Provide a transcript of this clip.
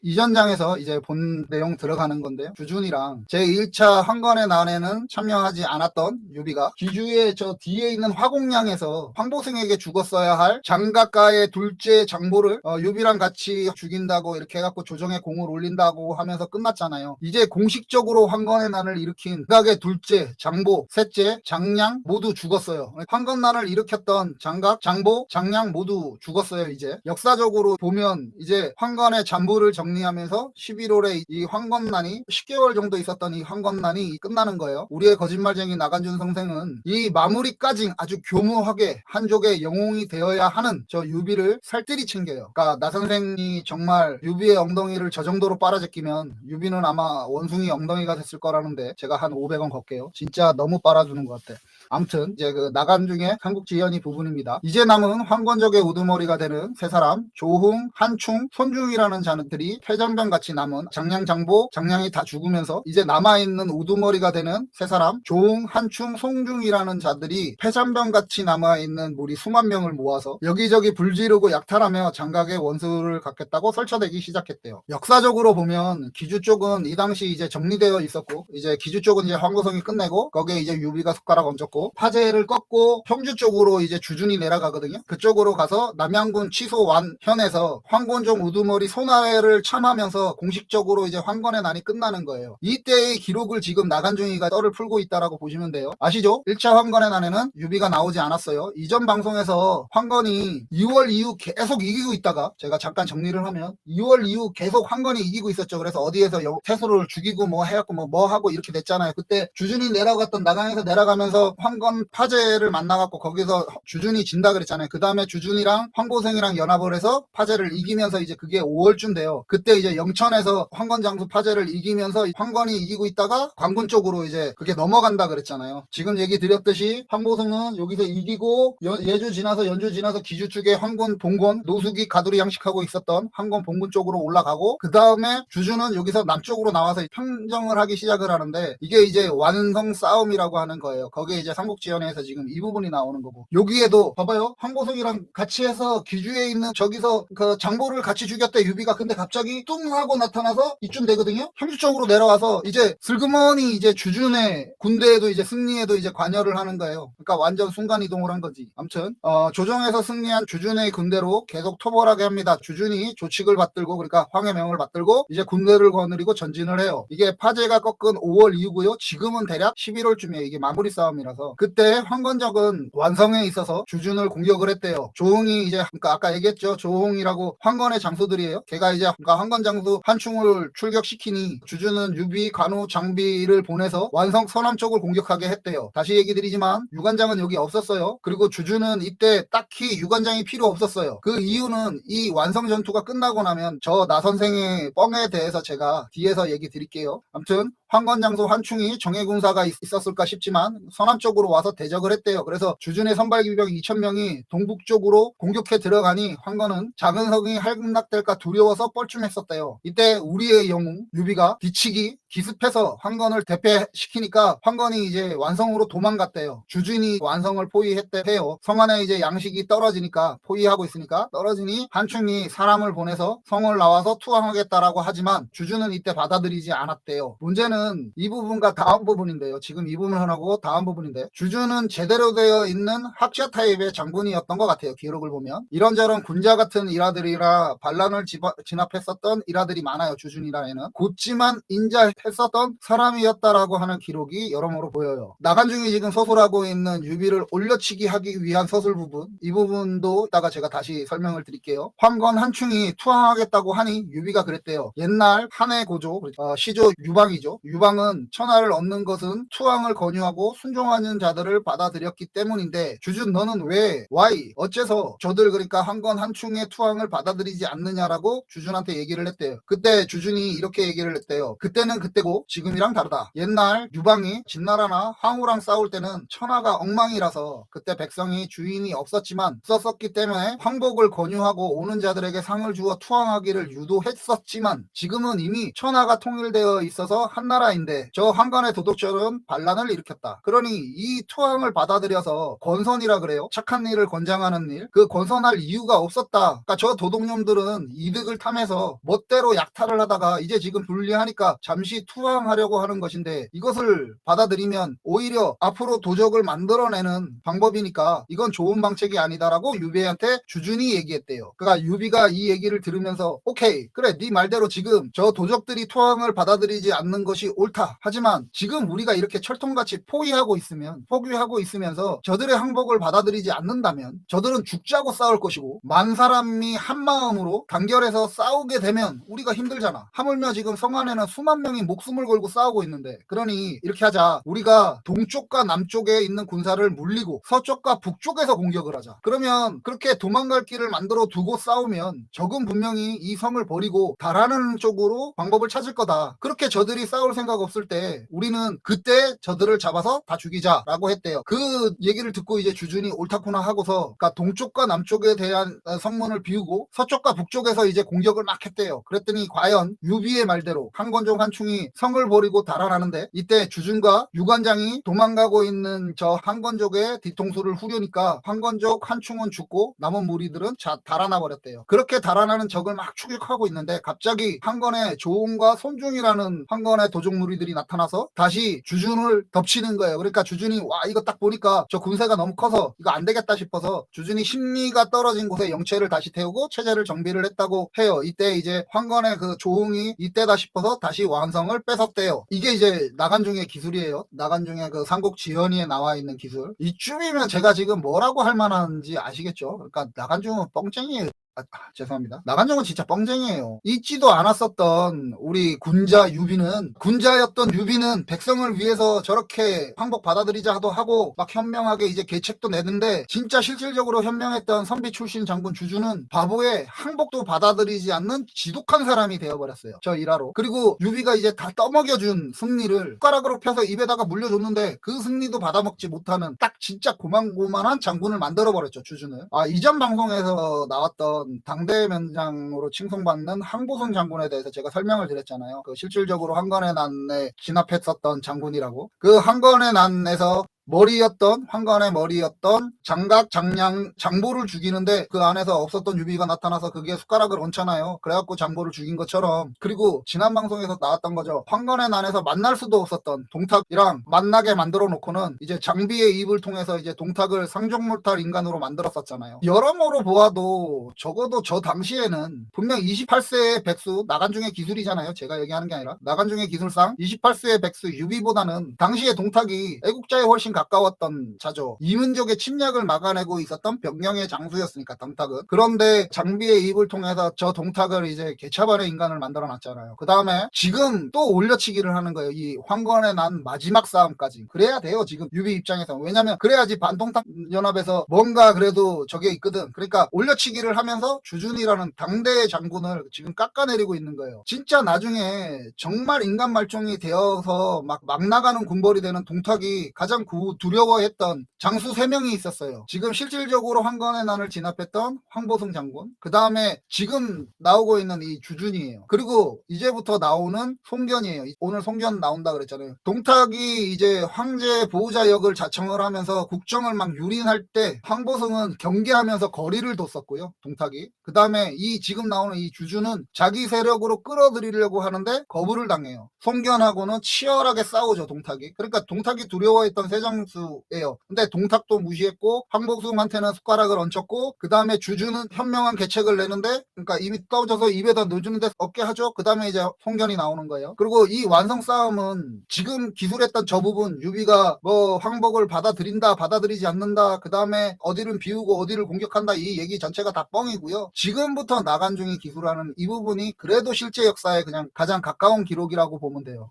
이전 장에서 이제 본 내용 들어가는 건데요. 주준이랑 제1차 황건의 난에는 참여하지 않았던 유비가 기주의 저 뒤에 있는 화공량에서 황보승에게 죽었어야 할 장가가의 둘째 장보를 유비랑 같이 죽인다고 이렇게 해갖고 조정에 공을 올린다고 하면서 끝났잖아요. 이제 공식적으로 황건의 난을 일으킨 장각의 둘째 장보, 셋째 장량 모두 죽었어요. 황건난을 일으켰던 장각, 장보, 장량 모두 죽었어요. 이제 역사적으로 보면 이제 황건의 잔부를 정리하면서 11월에 이 황건난이 10개월 정도 있었던 이 황건난이 끝나는 거예요. 우리의 거짓말쟁이 나간준 선생은 이 마무리까지 아주 교묘하게 한족의 영웅이 되어야 하는 저 유비를 살뜰히 챙겨요. 그러니까 나 선생이 정말 유비의 엉덩이를 저 정도로 빨아제끼면 유비는 아마 원숭이 엉덩이가 됐을 거라는데 제가 한 500원 걷게요. 진짜 너무 빨아주는 것 같아. 아무튼 이제 그 나간 중에 삼국지연이 부분입니다. 이제 남은 황건적의 우두머리가 되는 세 사람 조흥, 한충, 손중이라는 자들이 패전병 같이 남은 장량, 장보, 장량이 다 죽으면서 이제 남아있는 우두머리가 되는 세 사람 조흥, 한충, 송중이라는 자들이 패전병 같이 남아있는 무리 수만 명을 모아서 여기저기 불지르고 약탈하며 장각의 원수를 갖겠다고 설쳐대기 시작했대요. 역사적으로 보면 기주 쪽은 이 당시 이제 정리되어 있었고 이제 기주 쪽은 이제 황고성이 끝내고 거기에 이제 유비가 숟가락 얹었고 파제를 꺾고 평주 쪽으로 이제 주준이 내려가거든요. 그쪽으로 가서 남양군 취소 완현에서 황곤종 우두머리 손아회를 참하면서 공식적으로 이제 황건의 난이 끝나는 거예요. 이때의 기록을 지금 나간중이가 떨을 풀고 있다라고 보시면 돼요. 아시죠? 1차 황건의 난에는 유비가 나오지 않았어요. 이전 방송에서 황건이 2월 이후 계속 이기고 있다가 제가 잠깐 정리를 하면 2월 이후 계속 황건이 이기고 있었죠. 그래서 어디에서 태수를 죽이고 뭐 해갖고 뭐 하고 이렇게 됐잖아요. 그때 주준이 내려갔던 나강에서 내려가면서 황건 파제를 만나갖고 거기서 주준이 진다 그랬잖아요. 그 다음에 주준이랑 황보생이랑 연합을 해서 파제를 이기면서 이제 그게 5월쯤 돼요. 그때 이제 영천에서 황건 장수 파제를 이기면서 황건이 이기고 있다가 관군 쪽으로 이제 그게 넘어간다 그랬잖아요. 지금 얘기 드렸듯이 황보승은 여기서 이기고 예주 지나서 연주 지나서 기주 쪽에 황건 봉건 노숙이 가두리 양식하고 있었던 황건 봉군 쪽으로 올라가고 그 다음에 주준은 여기서 남쪽으로 나와서 평정을 하기 시작을 하는데 이게 이제 완성 싸움이라고 하는 거예요. 거기에 이제 삼국지연에서 지금 이 부분이 나오는 거고 여기에도 봐봐요. 황보석이랑 같이 해서 기주에 있는 저기서 그 장보를 같이 죽였대 유비가. 근데 갑자기 뚱 하고 나타나서 이쯤 되거든요. 평주 쪽으로 내려와서 이제 슬그머니 이제 주준의 군대에도 이제 승리에도 이제 관여를 하는 거예요. 그러니까 완전 순간이동을 한 거지. 아무튼 조정에서 승리한 주준의 군대로 계속 토벌하게 합니다. 주준이 조칙을 받들고 그러니까 황의 명을 받들고 이제 군대를 거느리고 전진을 해요. 이게 파제가 꺾은 5월 이후고요. 지금은 대략 11월쯤에 이게 마무리 싸움이라서 그때 황건적은 완성에 있어서 주준을 공격을 했대요. 조흥이 이제 그러니까 아까 얘기했죠. 조흥이라고 황건의 장수들이에요. 걔가 이제 그러니까 황건 장수 한충을 출격시키니 주준은 유비, 관우, 장비를 보내서 완성 서남 쪽을 공격하게 했대요. 다시 얘기 드리지만 유관장은 여기 없었어요. 그리고 주준은 이때 딱히 유관장이 필요 없었어요. 그 이유는 이 완성 전투가 끝나고 나면 저 나 선생의 뻥에 대해서 제가 뒤에서 얘기 드릴게요. 아무튼 황건장수 한충이 정예군사가 있었을까 싶지만 서남 쪽으로 와서 대적을 했대요. 그래서 주준의 선발기병 2,000명이 동북쪽으로 공격해 들어가니 황건은 작은 성이 할락될까 두려워서 뻘쭘했었대요. 이때 우리의 영웅 유비가 뒤치기 기습해서 황건을 대패시키니까 황건이 이제 완성으로 도망갔대요. 주준이 완성을 포위했대요. 성 안에 이제 양식이 떨어지니까 포위하고 있으니까 떨어지니 한충이 사람을 보내서 성을 나와서 투항하겠다라고 하지만 주준은 이때 받아들이지 않았대요. 문제는 이 부분과 다음 부분인데요. 지금 이 부분하고 다음 부분인데 주준은 제대로 되어 있는 학자 타입의 장군이었던 것 같아요. 기록을 보면 이런저런 군자 같은 일화들이라 반란을 진압했었던 일화들이 많아요. 주준이라에는 곧지만 인자했었던 사람이었다라고 하는 기록이 여러모로 보여요. 나간중이 지금 서술하고 있는 유비를 올려치기 하기 위한 서술 부분 이 부분도 이따가 제가 다시 설명을 드릴게요. 황건 한충이 투항하겠다고 하니 유비가 그랬대요. 옛날 한해 고조 시조 유방이죠. 유방은 천하를 얻는 것은 투항을 권유하고 순종하는 자들을 받아들였기 때문인데 주준 너는 왜 어째서 저들 그러니까 황건 한충의 투항을 받아들이지 않느냐라고 주준한테 얘기를 했대요. 그때 주준이 이렇게 얘기를 했대요. 그때는 그때고 지금이랑 다르다. 옛날 유방이 진나라나 황후랑 싸울 때는 천하가 엉망이라서 그때 백성이 주인이 없었지만 썼었기 때문에 황복을 권유하고 오는 자들에게 상을 주어 투항하기를 유도했었지만 지금은 이미 천하가 통일되어 있어서 한나라인데 저 황간의 도덕절은 반란을 일으켰다. 그러니 이 투항을 받아들여서 권선이라 그래요. 착한 일을 권장하는 일. 그 권선할 이유가 없었다. 그러니까 저 도둑놈들은 이득을 탐해서 멋대로 약탈을 하다가 이제 지금 불리하니까 잠시 투항하려고 하는 것인데 이것을 받아들이면 오히려 앞으로 도적을 만들어내는 방법이니까 이건 좋은 방책이 아니다라고 유비한테 주준이 얘기했대요. 그러니까 유비가 이 얘기를 들으면서 오케이 그래 네 말대로 지금 저 도적들이 투항을 받아들이지 않는 것이 옳다. 하지만 지금 우리가 이렇게 철통같이 포위하고 있으면서 저들의 항복을 받아들이지 않는다면 저들은 죽자고 싸울 것이고 만 사람이 한 마음으로 단결해서 싸우게 되면 우리가 힘들잖아. 하물며 지금 성 안에는 수만 명이 목숨을 걸고 싸우고 있는데 그러니 이렇게 하자. 우리가 동쪽과 남쪽에 있는 군사를 물리고 서쪽과 북쪽에서 공격을 하자. 그러면 그렇게 도망갈 길을 만들어 두고 싸우면 적은 분명히 이 성을 버리고 달아나는 쪽으로 방법을 찾을 거다. 그렇게 저들이 싸울 생각 없을 때 우리는 그때 저들을 잡아서 다 죽이자라고 했대요. 그 얘기를 듣고 이제 주준이 옳다구나 하고서 그러니까 동쪽과 남쪽에 대한 성문을 비우고 서쪽과 북쪽에서 이제 공격을 막 했대요. 그랬더니 과연 유비의 말대로 한건종 한충이 성을 버리고 달아나는데 이때 주준과 유관장이 도망가고 있는 저 한건족의 뒤통수를 후려니까 한건족 한충은 죽고 남은 무리들은 달아나 버렸대요. 그렇게 달아나는 적을 막 추격하고 있는데 갑자기 한건의 조은과 손중이라는 한건의 도적 무리들이 나타나서 다시 주준을 덮치는 거예요. 그러니까 주준이 와 이거 딱 보니까 저 군세가 너무 커서 이거 안 되겠다 싶어서 주준이 심리가 떨어진 곳에 영체를 다시 태우고 체제를 정비를 했다고 해요. 이때 이제 황건의 그 조응이 이때다 싶어서 다시 왕성을 뺏었대요. 이게 이제 나간중의 기술이에요. 나간중의 그 삼국지연의에 나와 있는 기술. 이쯤이면 제가 지금 뭐라고 할 만한지 아시겠죠? 그러니까 나간중은 뻥쟁이에요. 죄송합니다. 나간정은 진짜 뻥쟁이에요. 잊지도 않았었던 우리 군자였던 유비는 백성을 위해서 저렇게 항복 받아들이자 하고 막 현명하게 이제 계책도 내는데 진짜 실질적으로 현명했던 선비 출신 장군 주준은 바보에 항복도 받아들이지 않는 지독한 사람이 되어버렸어요. 저 일화로. 그리고 유비가 이제 다 떠먹여준 승리를 숟가락으로 펴서 입에다가 물려줬는데 그 승리도 받아먹지 못하는 딱 진짜 고만고만한 장군을 만들어버렸죠. 주준은. 이전 방송에서 나왔던 당대면장으로 칭송받는 항보성 장군에 대해서 제가 설명을 드렸잖아요. 그 실질적으로 한건의 난에 진압했었던 장군이라고. 그 한건의 난에서 황건의 머리였던 장각, 장량, 장보를 죽이는데 그 안에서 없었던 유비가 나타나서 그게 숟가락을 얹잖아요. 그래갖고 장보를 죽인 것처럼. 그리고 지난 방송에서 나왔던 거죠. 황건의 난에서 만날 수도 없었던 동탁이랑 만나게 만들어 놓고는 이제 장비의 입을 통해서 이제 동탁을 상종몰탈 인간으로 만들었었잖아요. 여러모로 보아도 적어도 저 당시에는 분명 28세의 백수, 나간중의 기술이잖아요. 제가 얘기하는 게 아니라 나간중의 기술상 28세의 백수 유비보다는 당시에 동탁이 애국자에 훨씬 가까웠던 자죠. 이민족의 침략을 막아내고 있었던 병영의 장수였으니까 동탁은. 그런데 장비의 입을 통해서 저 동탁을 이제 개차반의 인간을 만들어 놨잖아요. 그 다음에 지금 또 올려치기를 하는 거예요. 이 황건의 난 마지막 싸움까지. 그래야 돼요. 지금 유비 입장에서. 왜냐면 그래야지 반동탁 연합에서 뭔가 그래도 저게 있거든. 그러니까 올려치기를 하면서 주준이라는 당대 장군을 지금 깎아내리고 있는 거예요. 진짜 나중에 정말 인간 말종이 되어서 막 나가는 군벌이 되는 동탁이 가장 두려워했던 장수 3명이 있었어요. 지금 실질적으로 황건의 난을 진압했던 황보승 장군, 그 다음에 지금 나오고 있는 이 주준이에요. 그리고 이제부터 나오는 송견이에요. 오늘 송견 나온다 그랬잖아요. 동탁이 이제 황제 보호자 역을 자청을 하면서 국정을 막 유린할 때 황보승은 경계하면서 거리를 뒀었고요. 동탁이. 그 다음에 이 지금 나오는 이 주준은 자기 세력으로 끌어들이려고 하는데 거부를 당해요. 송견하고는 치열하게 싸우죠. 동탁이. 그러니까 동탁이 두려워했던 세장수예요. 근데 동탁도 무시했고 황보승한테는 숟가락을 얹혔고 그 다음에 주준은 현명한 계책을 내는데 그러니까 입이 떠져서 입에다 넣어주는데 없게 하죠. 그 다음에 이제 송견이 나오는 거예요. 그리고 이 완성 싸움은 지금 기술했던 저 부분 유비가 뭐 황복을 받아들인다 받아들이지 않는다 그 다음에 어디를 비우고 어디를 공격한다 이 얘기 전체가 다 뻥이고요. 지금부터 나간중이 기술하는 이 부분이 그래도 실제 역사에 그냥 가장 가까운 기록이라고 보면 돼요.